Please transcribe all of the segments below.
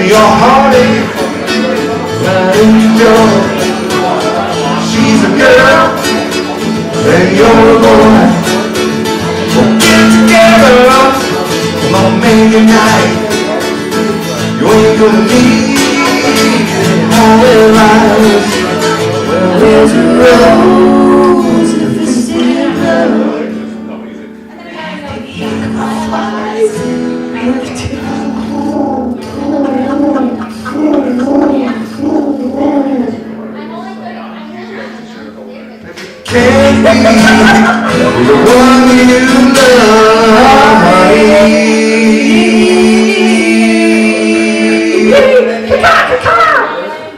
Your heartache, and joy. She's a girl, and you're a boy. We'll get together, come on, make it night. You ain't gonna need all their lives. Well, there's a rose if it's still love. Can't be the one you love,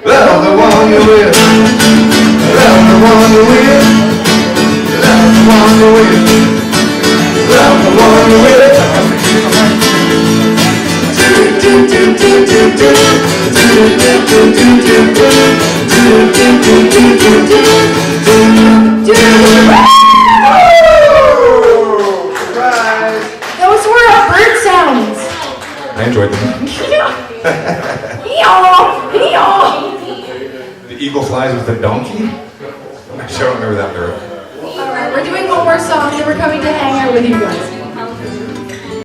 love the one you're with, love the one you're with, love the one you're with, love the one you're with. Those were bird sounds. I enjoyed them. The eagle flies with the donkey? I don't remember that lyric. Alright, we're doing one more song and we're coming to hang out with you guys.